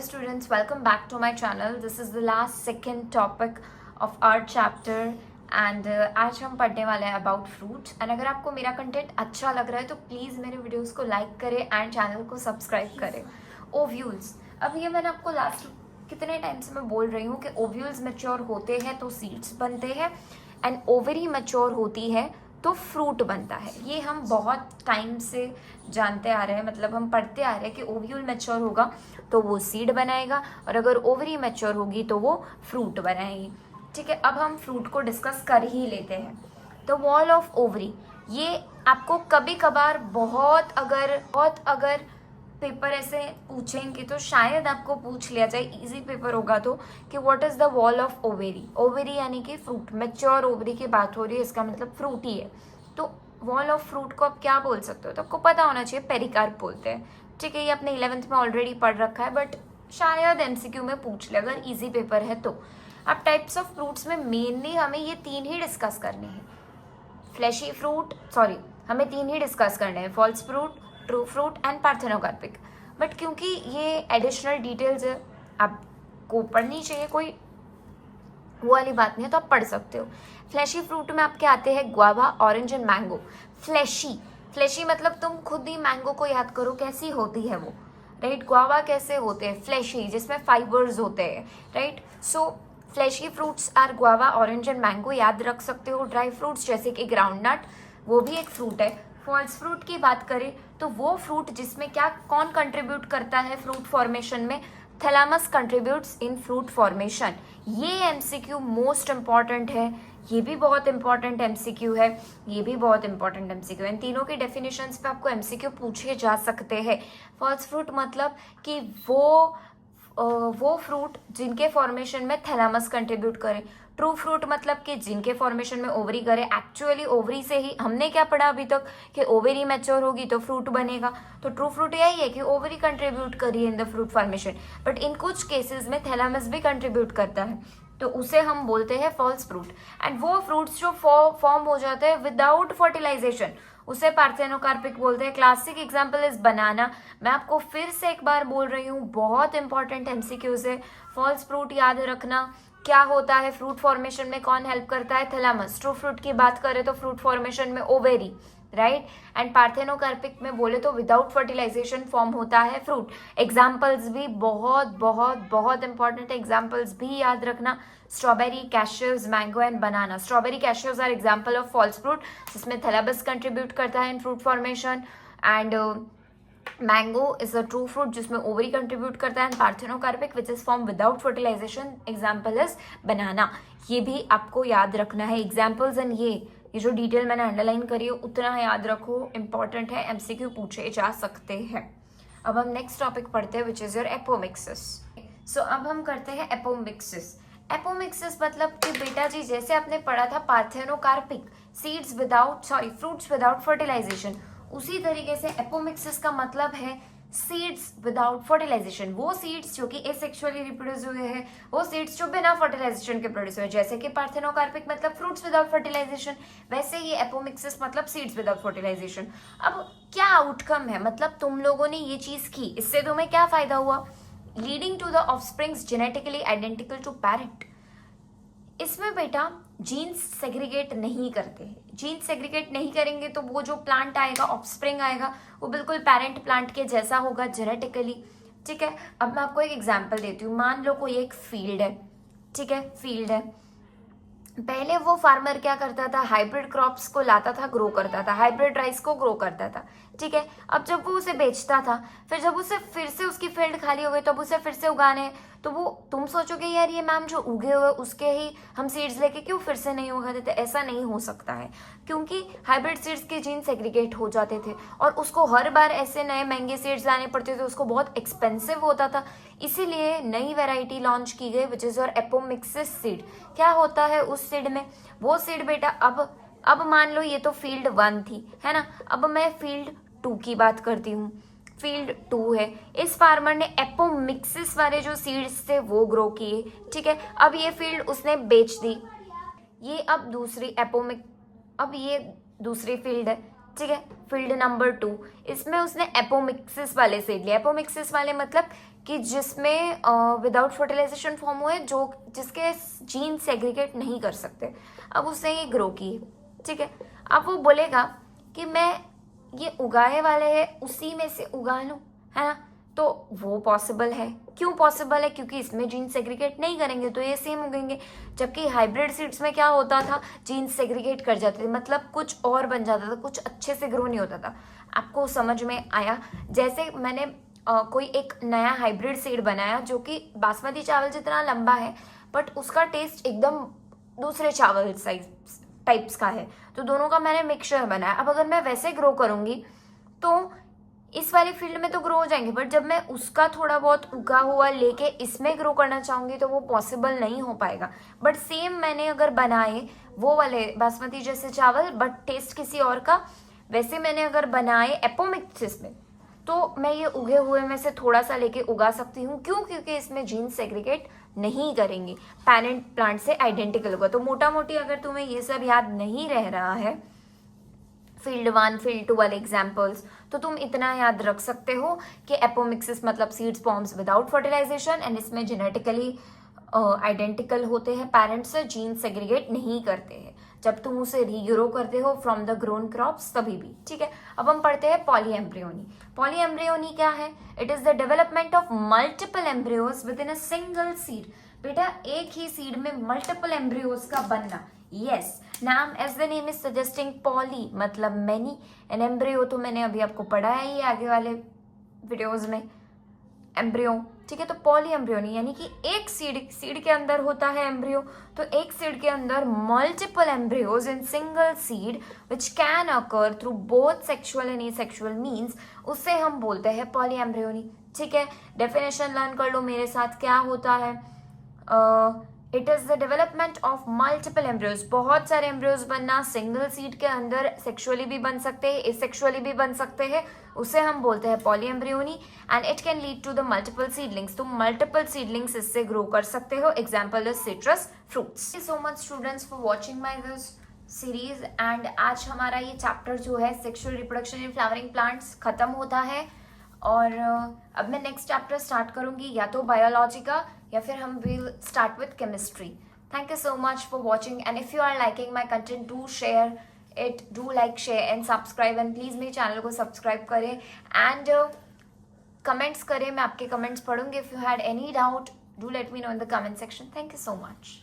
Students, welcome back to my channel. This is the last second topic of our chapter and आज हम पढ़ने वाले हैं about fruits. And अगर आपको मेरा कंटेंट अच्छा लग रहा है तो प्लीज़ मेरे वीडियोस को लाइक करें एंड चैनल को सब्सक्राइब करें. ओव्यूल्स, अब ये मैंने आपको लास्ट कितने टाइम से मैं बोल रही हूँ कि ओव्यूल्स मैच्योर होते हैं तो सीड्स बनते हैं एंड ओवरी मैच्योर होती है तो फ्रूट बनता है. ये हम बहुत टाइम से जानते आ रहे हैं, मतलब हम पढ़ते आ रहे हैं कि ओव्यूल मैच्योर होगा तो वो सीड बनाएगा और अगर ओवरी मैच्योर होगी तो वो फ्रूट बनाएगी. ठीक है, अब हम फ्रूट को डिस्कस कर ही लेते हैं. तो वॉल ऑफ ओवरी, ये आपको कभी कभार बहुत अगर पेपर ऐसे पूछेंगे तो शायद आपको पूछ लिया जाए, इजी पेपर होगा तो, कि what is the wall of ovary. Ovary यानी कि फ्रूट, मैच्योर ओवरी की बात हो रही है, इसका मतलब फ्रूट ही है. तो वॉल ऑफ फ्रूट को आप क्या बोल सकते हो, तो आपको पता होना चाहिए पेरिकार्प बोलते हैं. ठीक है, ये अपने 11th में ऑलरेडी पढ़ रखा है, बट शायद एमसीक्यू में पूछ ले अगर इजी पेपर है तो. अब टाइप्स ऑफ फ्रूट्स में मेनली हमें ये तीन ही डिस्कस करने हैं. फ्लैशी फ्रूट, हमें तीन ही डिस्कस करने हैं, false fruit, true fruit and parthenocarpic. But क्योंकि ये एडिशनल डिटेल्स है, आपको पढ़नी चाहिए, कोई वो वाली बात नहीं है, तो आप पढ़ सकते हो. फ्लैशी फ्रूट में आपके आते हैं guava, orange and mango. Fleshy मतलब तुम खुद ही मैंगो को याद करो कैसी होती है वो, राइट. ग्वावा कैसे होते हैं, फ्लैशी, जिसमें फाइबर्स होते हैं, right. So fleshy fruits are guava, orange and mango, याद रख सकते हो. ड्राई फ्रूट्स जैसे कि ग्राउंडनट, वो भी एक फ्रूट है. फॉल्स फ्रूट की बात करें तो वो फ्रूट जिसमें कौन कंट्रीब्यूट करता है फ्रूट फॉर्मेशन में, थैलामस कंट्रीब्यूट्स इन फ्रूट फॉर्मेशन. ये एमसीक्यू मोस्ट इंपॉर्टेंट है, ये भी बहुत इंपॉर्टेंट एमसीक्यू है, ये भी बहुत इंपॉर्टेंट एमसीक्यू है. इन तीनों के डेफिनेशंस पे आपको एमसीक्यू पूछे जा सकते हैं. फॉल्स फ्रूट मतलब कि वो फ्रूट जिनके फॉर्मेशन में थैलामस कंट्रीब्यूट करे. ट्रू फ्रूट मतलब कि जिनके फॉर्मेशन में ओवरी करे. एक्चुअली ओवरी से ही हमने क्या पढ़ा अभी तक कि ओवरी मैच्योर होगी तो फ्रूट बनेगा. तो ट्रू फ्रूट यही है कि ओवरी कंट्रीब्यूट करी in the fruit formation, but in कुछ केसेस में थैलामस भी कंट्रीब्यूट करता है, तो उसे हम बोलते हैं फॉल्स फ्रूट. एंड वो फ्रूट्स जो फॉर्म हो जाते हैं विदाउट फर्टिलाइजेशन, उसे पार्थेनोकार्पिक बोलते हैं. क्लासिक एग्जाम्पल इज बनाना. मैं आपको फिर से एक बार बोल रही हूँ, बहुत इंपॉर्टेंट एमसीक्यूज है. फॉल्स फ्रूट याद रखना, क्या होता है फ्रूट फॉर्मेशन में, कौन हेल्प करता है, थैलामस. ट्रू फ्रूट की बात करें तो फ्रूट फॉर्मेशन में ओवेरी, राइट. एंड पार्थेनोकार्पिक में बोले तो विदाउट फर्टिलाइजेशन फॉर्म होता है फ्रूट. एग्जाम्पल्स भी बहुत बहुत बहुत इंपॉर्टेंट एग्जाम्पल्स भी याद रखना. Strawberry, cashews, mango and banana. Strawberry, cashews are example of false fruit जिसमें थैलामस कंट्रीब्यूट करता है in fruit formation. And mango is a true fruit जिसमें ओवरी कंट्रीब्यूट करता है. And parthenocarpic which is form without fertilisation, example is banana. ये भी आपको याद रखना है एग्जाम्पल्स. एंड ये जो डिटेल मैंने अंडरलाइन करी है उतना याद रखो, इंपॉर्टेंट है, एमसीक्यू पूछे जा सकते हैं. अब हम नेक्स्ट टॉपिक पढ़ते हैं विच इज योर एपोमिक्सिस. सो अब हम करते हैं एपोमिक्सिस. एपोमिक्सिस मतलब कि बेटा जी जैसे आपने पढ़ा था पार्थेनोकार्पिक, फ्रूट्स विदाउट फर्टिलाइजेशन, उसी तरीके से एपोमिक्सिस का मतलब है सीड्स विदाउट फर्टिलाइजेशन. वो सीड्स जो कि एसेक्सुअली रिप्रोड्यूस हुए हैं, वो सीड्स जो बिना फर्टिलाइजेशन के प्रोड्यूस हुए. जैसे कि पार्थेनोकार्पिक मतलब फ्रूट्स विदाउट फर्टिलाइजेशन, वैसे ही एपोमिक्सिस मतलब सीड्स विदाउट फर्टिलाइजेशन. अब क्या आउटकम है, मतलब तुम लोगों ने ये चीज की, इससे तुम्हें क्या फायदा हुआ, leading to the offsprings genetically identical to parent. इसमें बेटा जीन्स सेग्रीगेट नहीं करते. जीन्स सेग्रीगेट नहीं करेंगे तो वो जो प्लांट आएगा, ऑफस्प्रिंग आएगा, वो बिल्कुल पेरेंट प्लांट के जैसा होगा जेनेटिकली. ठीक है, अब मैं आपको एक एग्जांपल देती हूँ. मान लो कोई एक फील्ड है, ठीक है, फील्ड है. पहले वो फार्मर क्या करता था, हाइब्रिड क्रॉप्स को लाता था, ग्रो करता था, हाइब्रिड राइस को ग्रो करता था. ठीक है, अब जब वो उसे बेचता था, फिर जब उसे फिर से उसकी फील्ड खाली हो गई तब उसे फिर से उगाने, तो वो तुम सोचोगे यार ये मैम जो उगे हुए उसके ही हम सीड्स लेके क्यों फिर से नहीं उगा देते. ऐसा नहीं हो सकता है, क्योंकि हाइब्रिड सीड्स के जीन सेग्रीगेट हो जाते थे और उसको हर बार ऐसे नए महंगे सीड्स लाने पड़ते थे, उसको बहुत एक्सपेंसिव होता था. इसीलिए नई वैरायटी लॉन्च की गई which is your apomixis seed. क्या होता है उस सीड में, वो सीड बेटा अब मान लो ये तो फील्ड 1 थी, है ना. अब मैं फील्ड 2 की बात करती हूँ. फील्ड 2 है, इस फार्मर ने एपोमिक्सिस वाले जो सीड्स थे वो ग्रो किए. ठीक है, अब ये फील्ड उसने बेच दी. ये अब ये दूसरी फील्ड है. ठीक है, फील्ड नंबर 2, इसमें उसने एपोमिक्सिस वाले सीड लिए. एपोमिक्सिस वाले मतलब कि जिसमें विदाउट फर्टिलाइजेशन फॉर्म हुए, जो जिसके जीन सेग्रीगेट नहीं कर सकते। अब उसने ये ग्रो की, ठीक है। अब वो बोलेगा कि मैं ये उगाए वाले है उसी में से उगा लूँ, है ना। तो वो पॉसिबल है। क्यों पॉसिबल है? क्योंकि इसमें जीन सेग्रीगेट नहीं करेंगे तो ये सेम उगेंगे। जबकि हाइब्रिड सीड्स में क्या होता था, जीन सेग्रीगेट कर जाते थे, मतलब कुछ और बन जाता था, कुछ अच्छे से ग्रो नहीं होता था। आपको समझ में आया? जैसे मैंने कोई एक नया हाइब्रिड सीड बनाया जो कि बासमती चावल जितना लंबा है, बट उसका टेस्ट एकदम दूसरे चावल साइज टाइप्स का है, तो दोनों का मैंने मिक्सचर बनाया। अब अगर मैं वैसे ग्रो करूंगी तो इस वाली फील्ड में तो ग्रो हो जाएंगे, बट जब मैं उसका थोड़ा बहुत उगा हुआ लेके इसमें ग्रो करना चाहूंगी तो वो पॉसिबल नहीं हो पाएगा। बट सेम मैंने अगर बनाए वो वाले बासमती जैसे चावल बट टेस्ट किसी और का, वैसे मैंने अगर बनाए एपोमिक्सिस में, तो मैं ये उगे हुए में से थोड़ा सा लेके उगा सकती हूँ। क्यों? क्योंकि इसमें जीन सेग्रीगेट नहीं करेंगे, पैरेंट प्लांट से आइडेंटिकल होगा। तो मोटा मोटी अगर तुम्हें ये सब याद नहीं रह रहा है, फील्ड 1 फील्ड 2 वाले एग्जाम्पल्स, तो तुम इतना याद रख सकते हो कि एपोमिक्सिस मतलब seeds forms without fertilisation, and इसमें जेनेटिकली आइडेंटिकल होते हैं, पेरेंट्स से जीन सेग्रीगेट नहीं करते हैं। जब तुम उसे रीग्रो करते हो फ्रॉम द ग्रोन क्रॉप्स तभी भी, ठीक है। अब हम पढ़ते हैं पॉलीएम्ब्रियोनी। पॉलीएम्ब्रियोनी क्या है? It is the development of multiple embryos within a single seed. बेटा एक ही सीड में मल्टीपल एम्ब्रियोज का बनना, यस। नाम as the name is suggesting, poly मतलब मेनी, एन एम्ब्रियो तो मैंने अभी आपको पढ़ाया ही आगे वाले वीडियोज में, एम्ब्रियो, ठीक है। तो पॉली एम्ब्रियोनी यानी कि एक सीड के अंदर होता है एम्ब्रियो, तो एक सीड के अंदर multiple embryos in single seed which can occur through both sexual and asexual means, उससे हम बोलते हैं पॉली एम्ब्रियोनी, ठीक है। डेफिनेशन लर्न कर लो मेरे साथ। क्या होता है? It is the development of multiple embryos, बहुत सारे एम्ब्रियोज बनना, सिंगल सीड के अंदर सेक्सुअली भी बन सकते हैं, एसेक्सुअली भी बन सकते हैं, उसे हम बोलते हैं polyembryony. And it can lead to the multiple seedlings, तुम मल्टीपल सीडलिंग्स इससे ग्रो कर सकते हो। Example is citrus fruits. Thank you so much students for watching my this series. And आज हमारा ये चैप्टर जो है sexual reproduction in flowering plants खत्म होता है, और अब मैं नेक्स्ट चैप्टर स्टार्ट करूंगी, या तो बायोलॉजी का या फिर हम will start with chemistry. Thank you so much for watching, and if you are liking my content do share it, do like, share and subscribe, and please मेरे channel को subscribe करें एंड कमेंट्स करें। मैं आपके comments पढ़ूंगी। If you had any doubt do let me know in the comment section. Thank you so much.